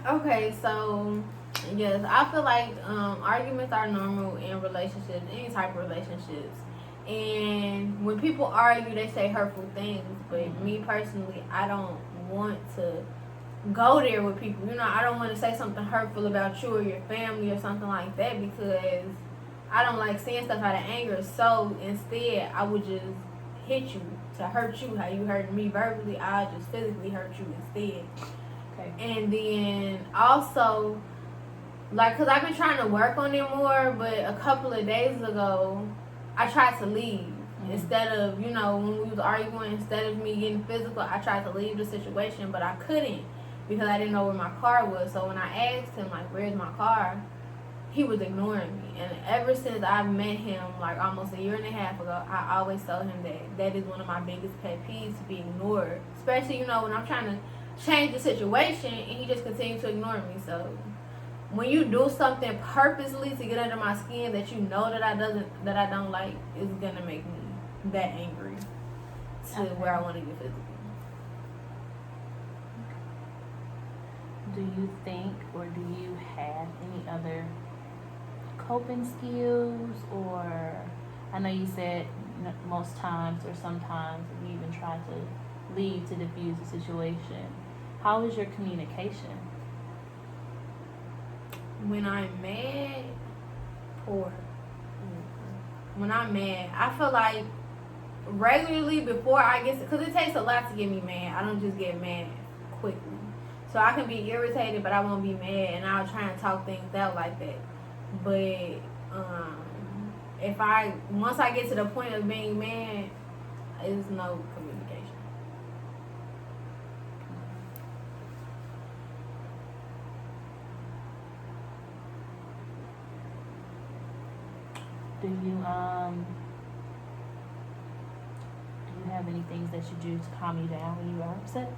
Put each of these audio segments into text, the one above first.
Okay, so yes, I feel like arguments are normal in relationships, any type of relationships. And when people argue, they say hurtful things. But me personally, I don't want to go there with people. You know, I don't want to say something hurtful about you or your family or something like that because I don't like saying stuff out of anger. So instead, I would just hit you to hurt you how you hurt me verbally. I'll just physically hurt you instead. Okay. And then also, like, cause I've been trying to work on it more, but a couple of days ago, I tried to leave. Instead of, you know, when we was arguing, instead of me getting physical, I tried to leave the situation, but I couldn't because I didn't know where my car was. So when I asked him, like, where's my car? He was ignoring me. And ever since I met him, like almost a year and a half ago, I always told him that is one of my biggest pet peeves, to be ignored. Especially, you know, when I'm trying to change the situation and he just continues to ignore me. So when you do something purposely to get under my skin that you know that I don't like, it's gonna make me that angry to where I want to get physical. Do you think, or do you have any other coping skills? Or I know you said most times or sometimes you even try to leave to diffuse the situation. How is your communication? When I'm mad, poor. When I'm mad, I feel like regularly before I get, because it takes a lot to get me mad. I don't just get mad quickly. So I can be irritated, but I won't be mad, and I'll try and talk things out like that. But if once I get to the point of being mad, it's no communication. Do you have any things that you do to calm you down when you are upset?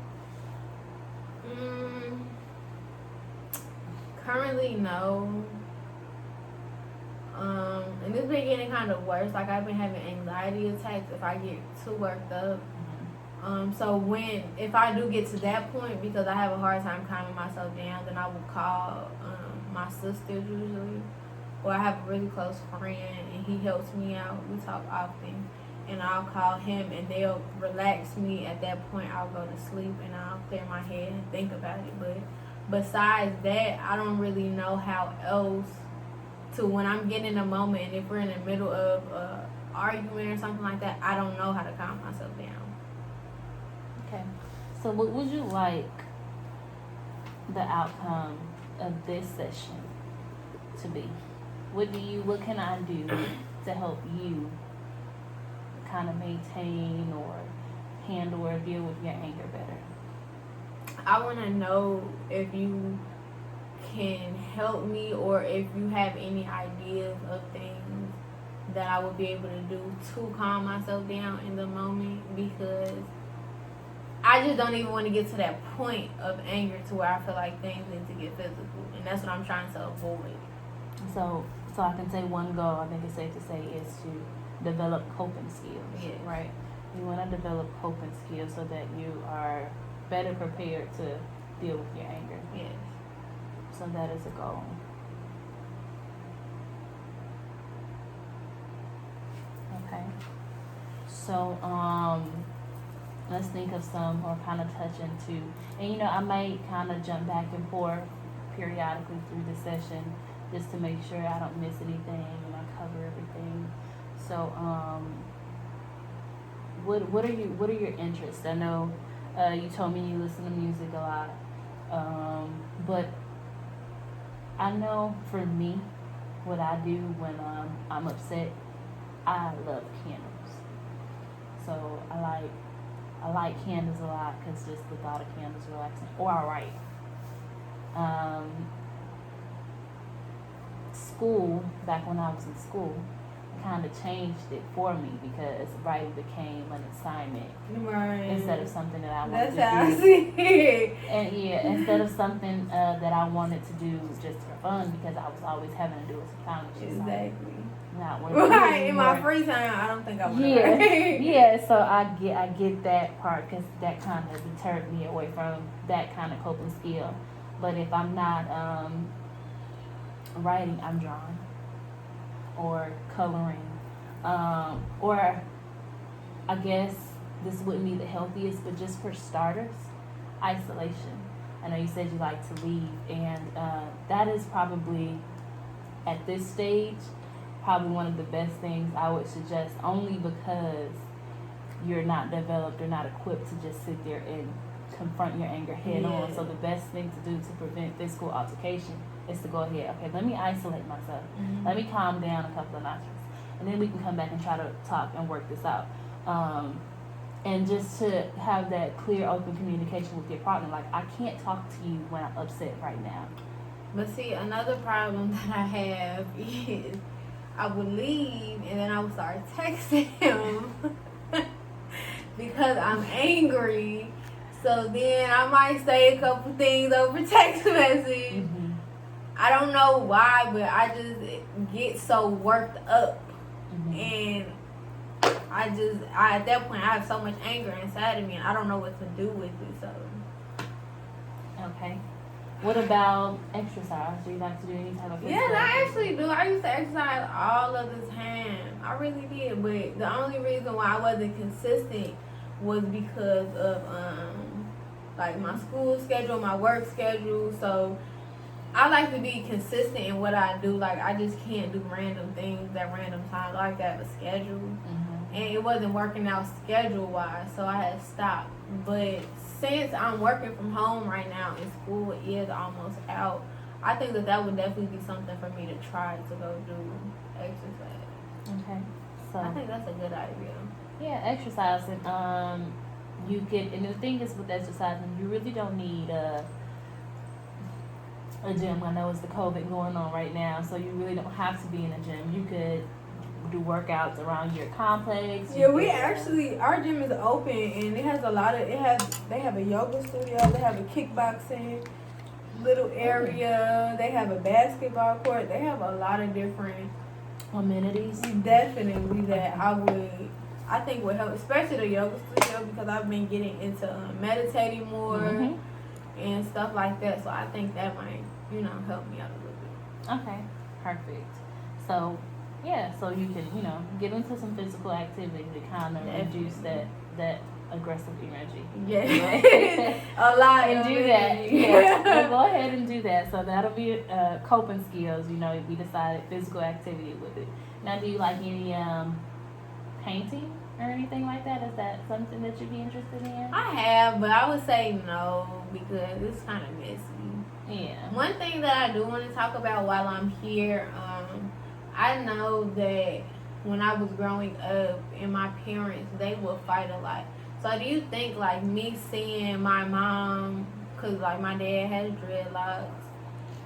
Currently, no. And it's been getting kind of worse. Like, I've been having anxiety attacks if I get too worked up. So if I do get to that point, because I have a hard time calming myself down, then I will call my sisters usually, or I have a really close friend and he helps me out. We talk often, and I'll call him and they'll relax me. At that point, I'll go to sleep and I'll clear my head and think about it. But besides that, I don't really know how else to, when I'm getting in a moment and if we're in the middle of argument or something like that, I don't know how to calm myself down. Okay. So what would you like the outcome of this session to be? What can I do to help you kind of maintain or handle or deal with your anger better? I want to know if you can help me or if you have any ideas of things that I would be able to do to calm myself down in the moment, because I just don't even want to get to that point of anger to where I feel like things need to get physical, and that's what I'm trying to avoid. So I can say one goal, I think it's safe to say, is to develop coping skills. Yes. Right? You want to develop coping skills so that you are better prepared to deal with your anger. Yes. So that is a goal. Okay. So let's think of some, or kind of touch into, and I might kind of jump back and forth periodically through the session just to make sure I don't miss anything and I cover everything. So what are your interests? I know you told me you listen to music a lot, but I know for me, what I do when I'm upset, I love candles. So I like candles a lot because just the thought of candles relaxing. Or I write. School, back when I was in school, kind of changed it for me because writing became an assignment instead of something that I wanted to do. That's how I see it. And instead of something that I wanted to do just for fun, because I was always having to do it sometimes. Exactly. Not right. In my free time, I don't think I would. Yeah. So I get that part because that kind of deterred me away from that kind of coping skill. But if I'm not writing, I'm drawing or coloring. Or I guess this wouldn't be the healthiest, but just for starters, isolation. I know you said you like to leave, and that is probably, at this stage, probably one of the best things I would suggest, only because you're not developed or not equipped to just sit there and confront your anger head on. So the best thing to do to prevent physical altercation is to go ahead, okay, let me isolate myself. Let me calm down a couple of notches. And then we can come back and try to talk and work this out. And just to have that clear, open communication with your partner. Like, I can't talk to you when I'm upset right now. But see, another problem that I have is I would leave and then I would start texting him because I'm angry. So then I might say a couple things over text message. I don't know why, but I just get so worked up. And I at that point, I have so much anger inside of me, and I don't know what to do with it. So, okay. What about exercise? Do you like to do any type of exercise? Yeah, I actually do. I used to exercise all of the time. I really did. But the only reason why I wasn't consistent was because of like my school schedule, my work schedule. So I like to be consistent in what I do. Like, I just can't do random things at random times. I like to have a schedule. And it wasn't working out schedule-wise, so I had stopped. But since I'm working from home right now and school is almost out, I think that would definitely be something for me to try to go do exercise. Okay. So I think that's a good idea. Yeah, exercising. You get, and the thing is with exercising, you really don't need a gym. I know it's the COVID going on right now, so you really don't have to be in a gym. You could do workouts around your complex. Yeah, we actually, our gym is open and it has a lot of, they have a yoga studio, they have a kickboxing little area, they have a basketball court, they have a lot of different amenities. Definitely that I think would help, especially the yoga studio, because I've been getting into meditating more and stuff like that. So I think that might, help me out a little bit. Okay, perfect. So, yeah, so you can, get into some physical activity to kind of reduce that aggressive energy. Yeah, a lot. And do that. Yeah, so go ahead and do that. So that'll be coping skills. We decided physical activity with it. Now, do you like any painting or anything like that? Is that something that you'd be interested in? I have, but I would say no because it's kind of messy. Yeah. One thing that I do want to talk about while I'm here, I know that when I was growing up and my parents, they would fight a lot. So do you think, like, me seeing my mom, because, like, my dad has dreadlocks,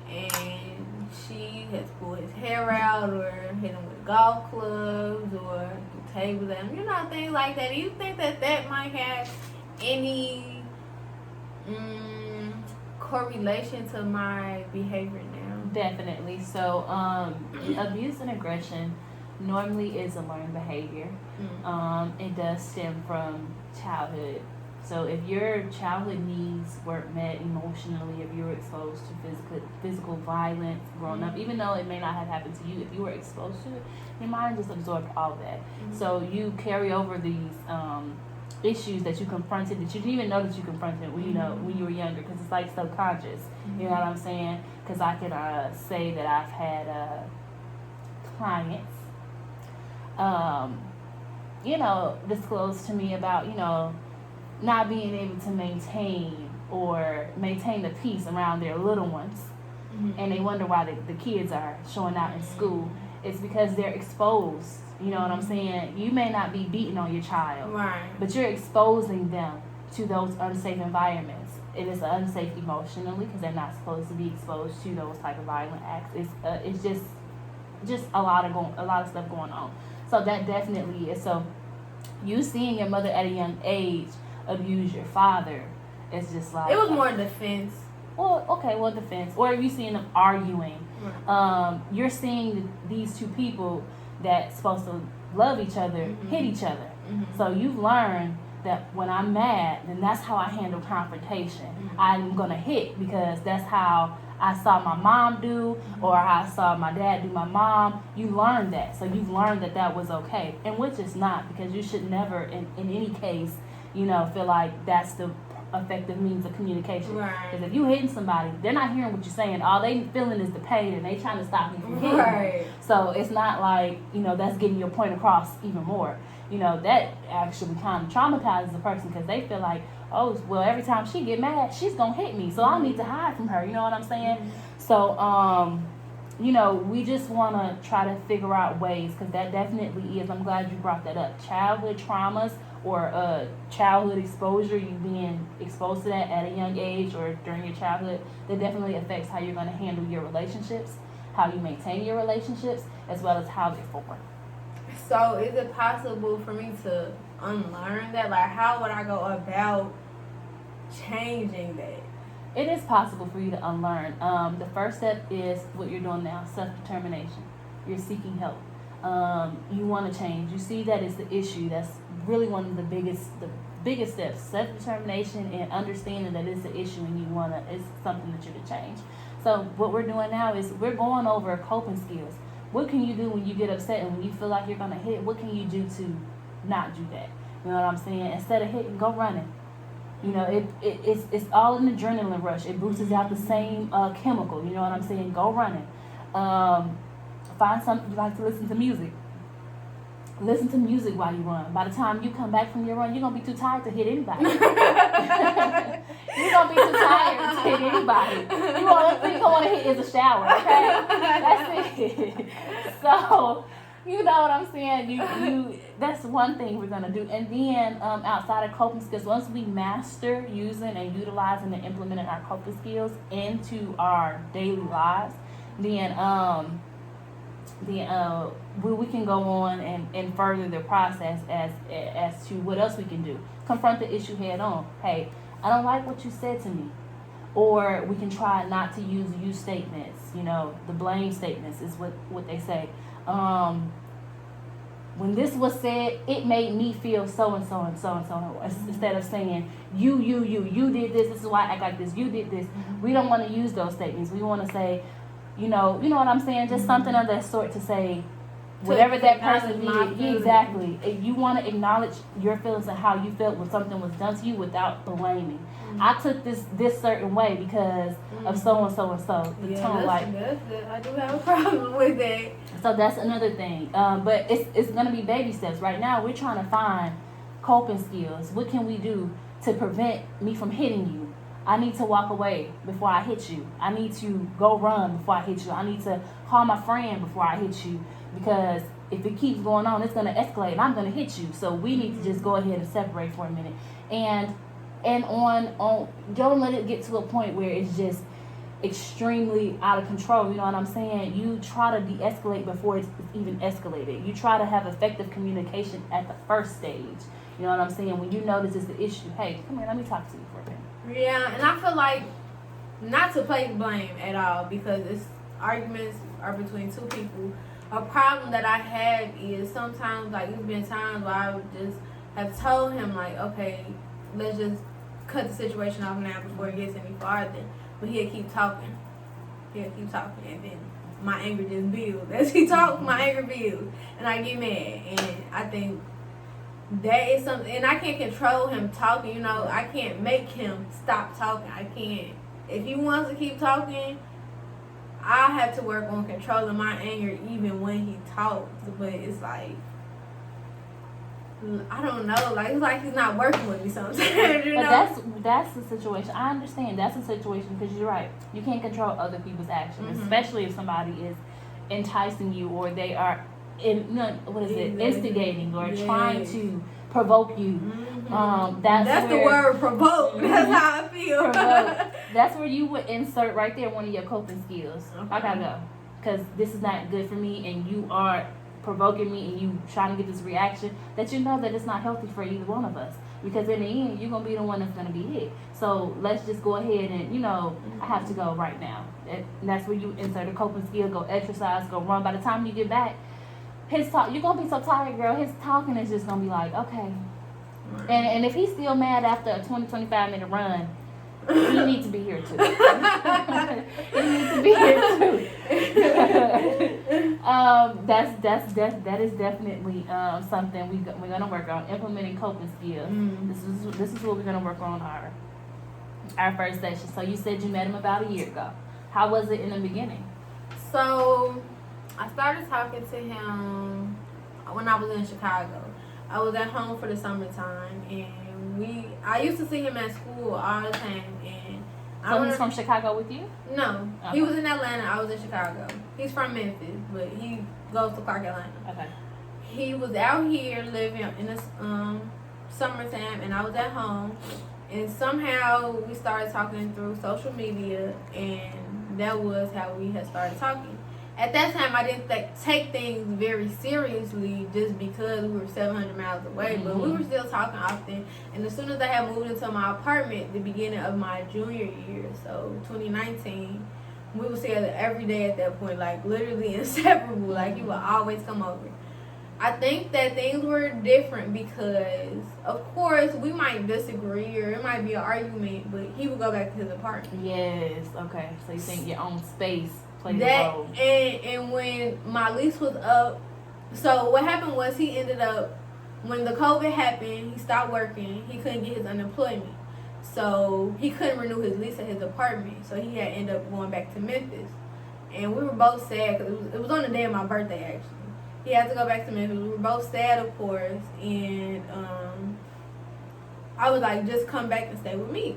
and she has pulled his hair out or hit him with golf clubs or threw tables at him, things like that. Do you think that might have any correlation to my behavior now? Definitely. So, abuse and aggression normally is a learned behavior. It does stem from childhood. So if your childhood needs weren't met emotionally, if you were exposed to physical violence growing up, even though it may not have happened to you, if you were exposed to it, your mind just absorbed all of that. So you carry over these issues that you confronted that you didn't even know that you confronted when you were younger, because it's like subconscious. You know what I'm saying? Because I could say that I've had clients disclose to me about not being able to maintain the peace around their little ones, and they wonder why the kids are showing out in school. It's because they're exposed. You know what I'm saying? You may not be beating on your child, right, but you're exposing them to those unsafe environments. It is unsafe emotionally because they're not supposed to be exposed to those type of violent acts. It's just a lot of stuff going on. So that definitely is. So you seeing your mother at a young age abuse your father, it's just like, it was more defense. Defense. Or if you seeing them arguing, you're seeing these two people that's supposed to love each other hit each other. So you've learned that when I'm mad, then that's how I handle confrontation. I'm gonna hit because that's how I saw my mom do, or I saw my dad do my mom. You learn that, so you've learned that that was okay, and which is not, because you should never, in any case, feel like that's the effective means of communication. Right. Because if you hitting somebody, they're not hearing what you're saying. All they feeling is the pain, and they trying to stop you from hitting. Right. So it's not like that's getting your point across even more. That actually kind of traumatizes a person, because they feel like, oh, well, every time she get mad, she's gonna hit me, so I need to hide from her. You know what I'm saying? So we just want to try to figure out ways, because that definitely is, I'm glad you brought that up, childhood traumas or childhood exposure, you being exposed to that at a young age or during your childhood, that definitely affects how you're going to handle your relationships, how you maintain your relationships, as well as how they form. So is it possible for me to unlearn that? Like, how would I go about changing that? It is possible for you to unlearn. The first step is what you're doing now, self-determination. You're seeking help. You want to change. You see that it's the issue. That's really one of the biggest steps. Self-determination and understanding that it's an issue and it's something that you can change. So what we're doing now is we're going over coping skills. What can you do when you get upset and when you feel like you're going to hit? What can you do to not do that? You know what I'm saying? Instead of hitting, go running. It's all an adrenaline rush. It boosts out the same chemical. You know what I'm saying? Go running. Find something you like to listen to music. Listen to music while you run. By the time you come back from your run, you're going to be too tired to hit anybody. You're going to be too tired to hit anybody. The only thing you want to hit is a shower, okay? That's it. So, you know what I'm saying? You that's one thing we're going to do. And then outside of coping skills, once we master using and utilizing and implementing our coping skills into our daily lives, then we can go on and further the process as to what else we can do. Confront the issue head on. Hey, I don't like what you said to me. Or we can try not to use you statements. The blame statements is what they say. When this was said, it made me feel so and so and so and so. Instead of saying, you did this is why I act like this, you did this. We don't want to use those statements. We want to say, you know what I'm saying? Just something of that sort to say, whatever that person did. Exactly. You want to acknowledge your feelings and how you felt when something was done to you without blaming. I took this certain way because of so and so and so. That's good. I do have a problem with that. So that's another thing. But it's going to be baby steps. Right now, we're trying to find coping skills. What can we do to prevent me from hitting you? I need to walk away before I hit you. I need to go run before I hit you. I need to call my friend before I hit you, because if it keeps going on, it's going to escalate and I'm going to hit you. So we need to just go ahead and separate for a minute. And on don't let it get to a point where it's just extremely out of control. You know what I'm saying? You try to de-escalate before it's even escalated. You try to have effective communication at the first stage. You know what I'm saying? When you notice it's the issue, hey, come here, let me talk to you for a minute. Yeah, and I feel like not to place blame at all, because it's arguments are between two people. A problem that I have is sometimes, like, there's been times where I would just have told him, like, okay, let's just cut the situation off now before it gets any farther. But he'll keep talking. And then my anger just builds. As he talks, my anger builds. And I get mad. And I think that is something, and I can't control him talking. I can't make him stop talking. I can't. If he wants to keep talking, I have to work on controlling my anger even when he talks. But it's like, I don't know. Like, it's like he's not working with me sometimes. But that's the situation. I understand that's the situation, because you're right. You can't control other people's actions, especially if somebody is enticing you, or they are instigating or trying to provoke you. That's the word, provoke. That's how I feel. Provoke. That's where you would insert right there one of your coping skills. Okay. I gotta go, because this is not good for me, and you are provoking me, and you trying to get this reaction that you know that it's not healthy for either one of us, because in the end you're gonna be the one that's gonna be hit. So let's just go ahead and I have to go right now. And that's where you insert a coping skill. Go exercise, go run. By the time you get back, his talk, you're gonna be so tired, girl. His talking is just gonna be like, okay, Right. And if he's still mad after a 20-25 minute run, he needs to be here too. He needs to be here too. That is definitely something we're gonna work on, implementing coping skills. This is what we're gonna work on our first session. So you said you met him about a year ago. How was it in the beginning? So I started talking to him when I was in Chicago. I was at home for the summertime, and I used to see him at school all the time. And so he's from Chicago with you? No, okay. He was in Atlanta. I was in Chicago. He's from Memphis, but he goes to Clark, Atlanta. Okay. He was out here living in the summertime, and I was at home. And somehow we started talking through social media, and that was how we had started talking. At that time, I didn't take things very seriously just because we were 700 miles away, but we were still talking often. And as soon as I had moved into my apartment, the beginning of my junior year, so 2019, we would see together every day at that point, like literally inseparable. Like he would always come over. I think that things were different because, of course, we might disagree or it might be an argument, but he would go back to his apartment. Yes, okay. So you think your own space played a role. And when my lease was up, so what happened was he ended up, when the COVID happened, he stopped working. He couldn't get his unemployment. So he couldn't renew his lease at his apartment. So he had ended up going back to Memphis. And we were both sad because it was on the day of my birthday, actually. He had to go back to Memphis. We were both sad, of course, and I was like, just come back and stay with me.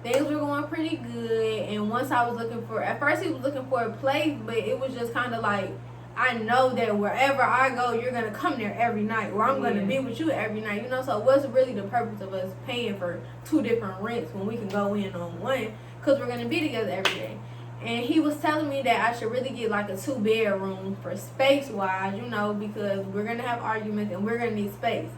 Things were going pretty good, and once I was looking for, at first he was looking for a place, but it was just kind of like, I know that wherever I go, you're going to come there every night, or I'm going to be with you every night, so what's really the purpose of us paying for 2 different rents when we can go in on one, because we're going to be together every day. And he was telling me that I should really get like a 2-bedroom for space-wise, because we're going to have arguments and we're going to need space.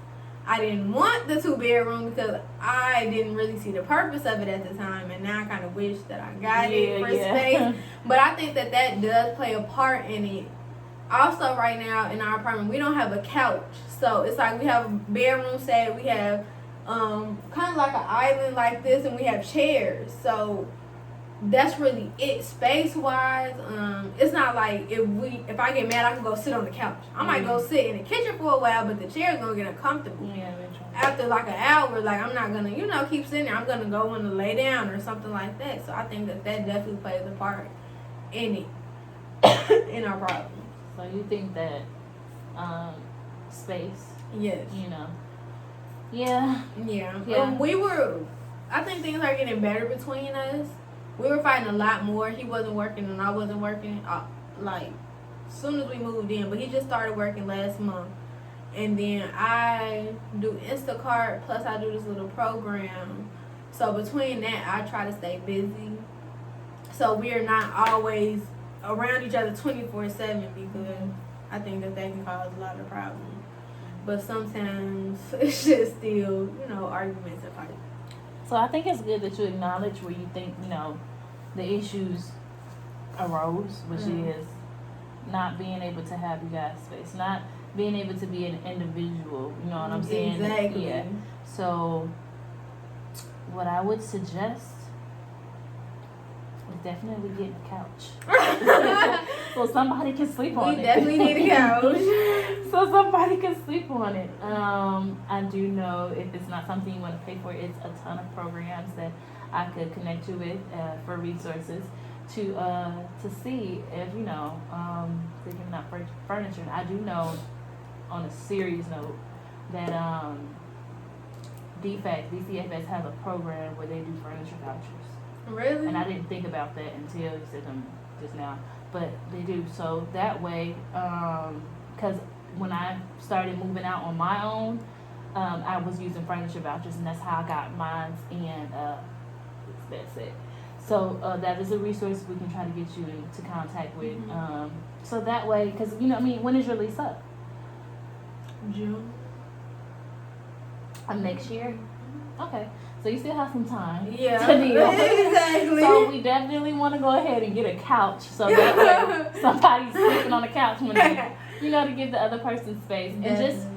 I didn't want the 2-bedroom because I didn't really see the purpose of it at the time. And now I kind of wish that I got it for space. But I think that does play a part in it. Also, right now in our apartment, we don't have a couch. So it's like we have a bedroom set. We have kind of like an island like this, and we have chairs. So that's really it space-wise. It's not like if I get mad, I can go sit on the couch. I might go sit in the kitchen for a while, but the chair's gonna get uncomfortable. After like an hour, like I'm not gonna, keep sitting there. I'm gonna go want to lay down or something like that. So I think that definitely plays a part in it, in our problem. So you think that space? Yes. Yeah. I think things are getting better between us. We were fighting a lot more. He wasn't working and I wasn't working, like, as soon as we moved in. But he just started working last month. And then I do Instacart, plus I do this little program. So between that, I try to stay busy. So we are not always around each other 24/7 because I think that can cause a lot of problems. But sometimes it's just still, arguments and fights. So I think it's good that you acknowledge where you think, the issues arose, which is not being able to have you guys space, not being able to be an individual, you know what I'm saying? Exactly. Yeah. So what I would suggest is definitely getting a couch. So somebody can sleep on it. We definitely need a couch. So somebody can sleep on it. I do know if it's not something you want to pay for, it's a ton of programs that I could connect you with for resources to see if they're giving out furniture. And I do know, on a serious note, that DCFS has a program where they do furniture vouchers. Really? And I didn't think about that until you said them just now. But they do. So that way, because when I started moving out on my own, I was using furniture vouchers, and that's how I got mine. And that's it. So that is a resource we can try to get you into contact with. So that way, because when is your lease up? June. Next year? Okay. So you still have some time. Yeah. To deal. Exactly. So we definitely want to go ahead and get a couch, so that way somebody's sleeping on the couch when they, to give the other person space, and just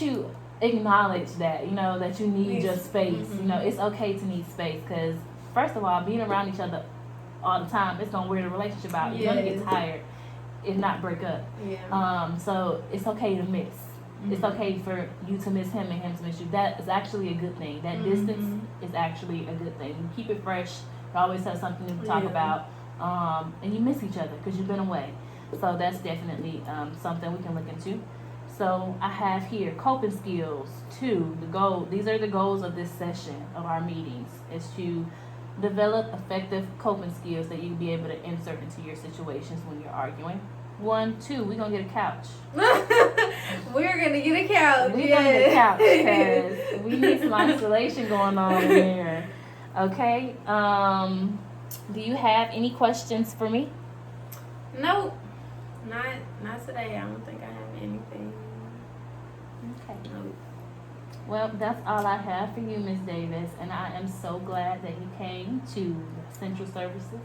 to acknowledge that, you know, that you need your space. Mhm. You know, it's okay to need space because, first of all, being around each other all the time, it's going to wear the relationship out. You're going to get Yes. tired if not break up. Yeah. So it's okay to miss. It's Mhm. okay for you to miss him and him to miss you. That is actually a good thing. That distance is actually a good thing. You keep it fresh. You always have something to talk Yeah. about. And you miss each other because you've been away. So that's definitely something we can look into. So I have here coping skills. 2, the goal. These are the goals of this session of our meetings. Is to develop effective coping skills that you can be able to insert into your situations when you're arguing. 1, 2, we're gonna get a couch. We're gonna get a couch. We're gonna get a couch because we need some isolation going on in here. Okay. Do you have any questions for me? Nope. Not today. I don't think I have anything. Okay. Nope. Well, that's all I have for you, Miss Davis, and I am so glad that you came to Essential Social Services.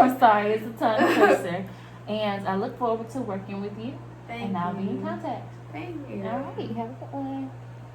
I'm sorry, it's a tongue twister. And I look forward to working with you. Thank and I'll you. be in contact. Thank you. All right, have a good one.